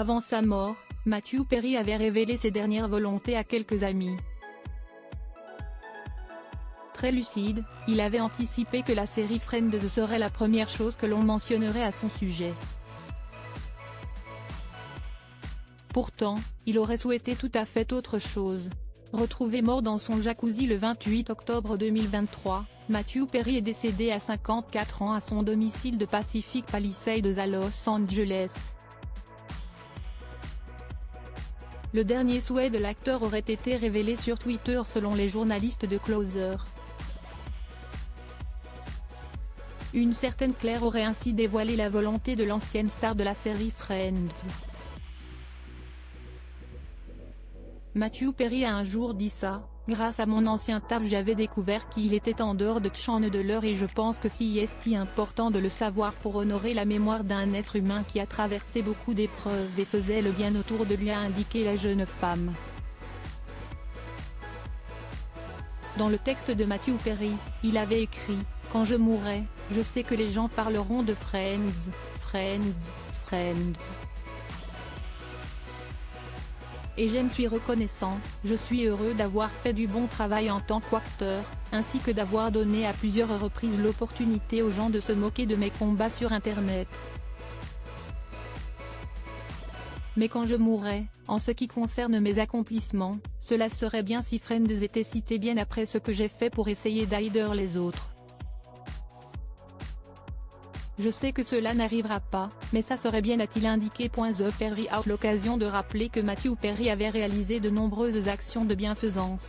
Avant sa mort, Matthew Perry avait révélé ses dernières volontés à quelques amis. Très lucide, il avait anticipé que la série Friends serait la première chose que l'on mentionnerait à son sujet. Pourtant, il aurait souhaité tout à fait autre chose. Retrouvé mort dans son jacuzzi le 28 octobre 2023, Matthew Perry est décédé à 54 ans à son domicile de Pacific Palisades à Los Angeles. Le dernier souhait de l'acteur aurait été révélé sur Twitter selon les journalistes de Closer. Une certaine Claire aurait ainsi dévoilé la volonté de l'ancienne star de la série Friends. Matthew Perry a un jour dit ça: « Grâce à mon ancien taf j'avais découvert qu'il était en dehors de Chandler et je pense que c'est important de le savoir pour honorer la mémoire d'un être humain qui a traversé beaucoup d'épreuves et faisait le bien autour de lui », a indiqué la jeune femme. Dans le texte de Matthew Perry, il avait écrit « Quand je mourrai, je sais que les gens parleront de Friends, Friends, Friends. Et je me suis reconnaissant, je suis heureux d'avoir fait du bon travail en tant qu'acteur, ainsi que d'avoir donné à plusieurs reprises l'opportunité aux gens de se moquer de mes combats sur Internet. Mais quand je mourrai, en ce qui concerne mes accomplissements, cela serait bien si Friends était cité bien après ce que j'ai fait pour essayer d'aider les autres. Je sais que cela n'arrivera pas, mais ça serait bien, a-t-il indiqué. The Perry a eu l'occasion de rappeler que Matthew Perry avait réalisé de nombreuses actions de bienfaisance.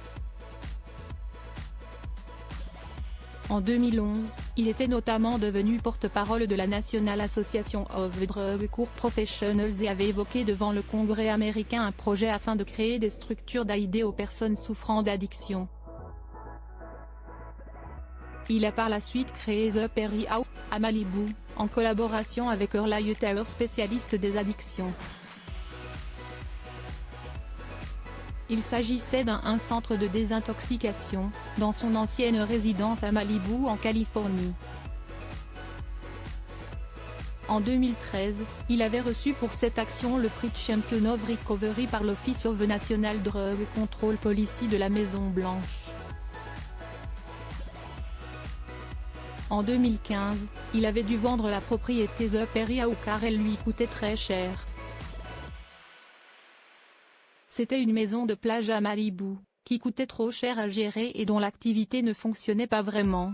En 2011, il était notamment devenu porte-parole de la National Association of Drug Court Professionals et avait évoqué devant le Congrès américain un projet afin de créer des structures d'aide aux personnes souffrant d'addiction. Il a par la suite créé The Perry House, à Malibu, en collaboration avec Early Tower, spécialiste des addictions. Il s'agissait d'un centre de désintoxication, dans son ancienne résidence à Malibu en Californie. En 2013, il avait reçu pour cette action le prix Champion of Recovery par l'Office of National Drug Control Policy de la Maison-Blanche. En 2015, il avait dû vendre la propriété The Perry House car elle lui coûtait très cher. C'était une maison de plage à Malibu, qui coûtait trop cher à gérer et dont l'activité ne fonctionnait pas vraiment.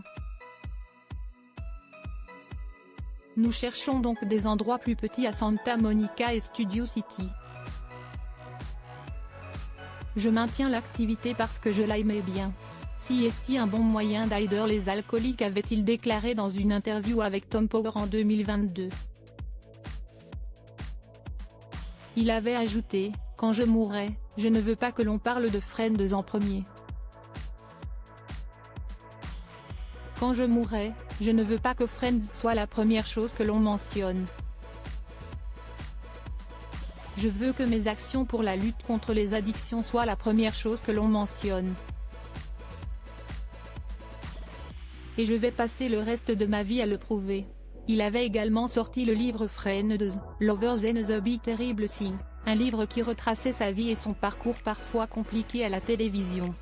Nous cherchons donc des endroits plus petits à Santa Monica et Studio City. Je maintiens l'activité parce que je l'aimais bien. C'est un bon moyen d'aider les alcooliques, avait-il déclaré dans une interview avec Tom Power en 2022. Il avait ajouté: « Quand je mourrai, je ne veux pas que l'on parle de Friends en premier. Quand je mourrai, je ne veux pas que Friends soit la première chose que l'on mentionne. Je veux que mes actions pour la lutte contre les addictions soient la première chose que l'on mentionne. Et je vais passer le reste de ma vie à le prouver. » Il avait également sorti le livre Friends, Lovers and the Big Terrible Thing, un livre qui retraçait sa vie et son parcours parfois compliqué à la télévision.